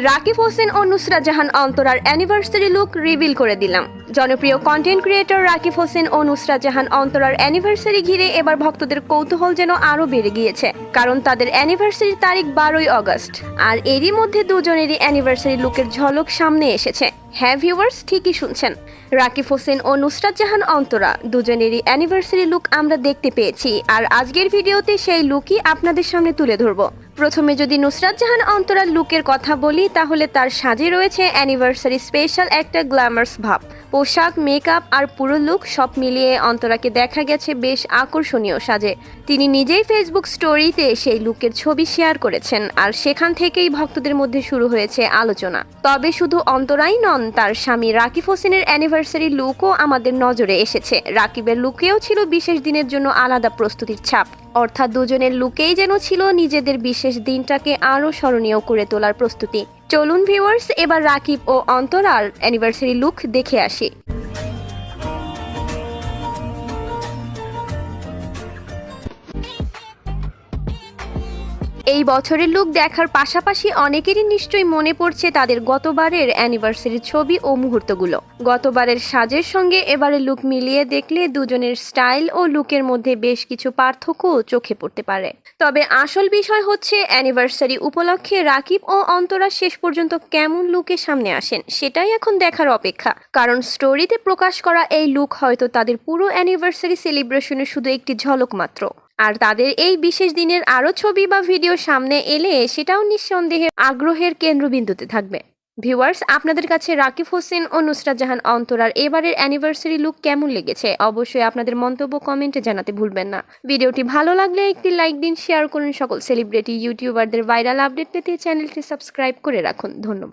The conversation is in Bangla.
রাকিব হোসেন ও Nusrat Jahan অন্তরার anniversary look reveal করে দিলাম। জনপ্রিয় কন্টেন্ট ক্রিয়েটর রাকিব হোসেন ও নুসরাত জাহান অন্তরার অ্যানিভার্সারি ঘিরে এবার ভক্তদের কৌতূহল যেন আরও বেড়ে গিয়েছে, কারণ তাদের অ্যানিভার্সারির তারিখ 12ই আগস্ট। আর এরই মধ্যে দুজনেরই অ্যানিভার্সারি লুকের ঝলক সামনে এসেছে। হ্যাঁ ভিউয়ার্স, ঠিকই শুনছেন, রাকিব হোসেন ও নুসরাত জাহান অন্তরা দুজনেরই অ্যানিভার্সারি লুক আমরা দেখতে পেয়েছি। আর আজকের ভিডিওতে সেই লুকই আপনাদের সামনে তুলে ধরবো। প্রথমে যদি নুসরাত জাহান অন্তরার লুকের কথা বলি, তাহলে তার সাজে রয়েছে অ্যানিভার্সারি স্পেশাল একটা গ্ল্যামারাস ভাব। পোশাক, মেকআপ আর পুরো লুক সব মিলিয়ে অন্তরাকে দেখা গেছে বেশ আকর্ষণীয় সাজে। তিনি নিজেই ফেসবুক স্টোরিতে সেই লুকের ছবি শেয়ার করেছেন, আর সেখান থেকেই ভক্তদের মধ্যে শুরু হয়েছে আলোচনা। তবে শুধু অন্তরাই নন, তার স্বামী রাকিব হোসেনের অ্যানিভার্সারি লুকও আমাদের নজরে এসেছে। রাকিবের লুকেও ছিল বিশেষ দিনের জন্য আলাদা প্রস্তুতির ছাপ, অর্থাৎ দুজনের লুকেই যেন ছিল নিজেদের বিশেষ দিনটাকে আরও স্মরণীয় করে তোলার প্রস্তুতি। চলুন ভিউয়ার্স, এবার রাকিব ও অন্তরার অ্যানিভার্সারি লুক দেখে আসি। এই বছরের লুক দেখার পাশাপাশি অনেকেরই নিশ্চয়ই মনে পড়ছে তাদের গতবারের অ্যানিভার্সারির ছবি ও মুহূর্তগুলো। গতবারের সাজের সঙ্গে এবারের লুক মিলিয়ে দেখলে দুজনের স্টাইল ও লুকের মধ্যে বেশ কিছু পার্থক্য চোখে পড়তে পারে। তবে আসল বিষয় হচ্ছে অ্যানিভার্সারি উপলক্ষে রাকিব ও অন্তরা শেষ পর্যন্ত কেমন লুকে সামনে আসেন, সেটাই এখন দেখার অপেক্ষা। কারণ স্টোরিতে প্রকাশ করা এই লুক হয়তো তাদের পুরো অ্যানিভার্সারি সেলিব্রেশনের শুধু একটি ঝলক মাত্র। আর তাদের এই বিশেষ দিনের আরও ছবি বা ভিডিও সামনে এলে সেটাও নিঃসন্দেহে আগ্রহের কেন্দ্রবিন্দুতে থাকবে। ভিউয়ার্স, আপনাদের কাছে রাকিব হোসেন ও নুসরাত জাহান অন্তরার এবারের অ্যানিভার্সারি লুক কেমন লেগেছে অবশ্যই আপনাদের মন্তব্য কমেন্টে জানাতে ভুলবেন না। ভিডিওটি ভালো লাগলে একটি লাইক দিন, শেয়ার করুন। সকল সেলিব্রিটি ইউটিউবারদের ভাইরাল আপডেট পেতে চ্যানেলটি সাবস্ক্রাইব করে রাখুন। ধন্যবাদ।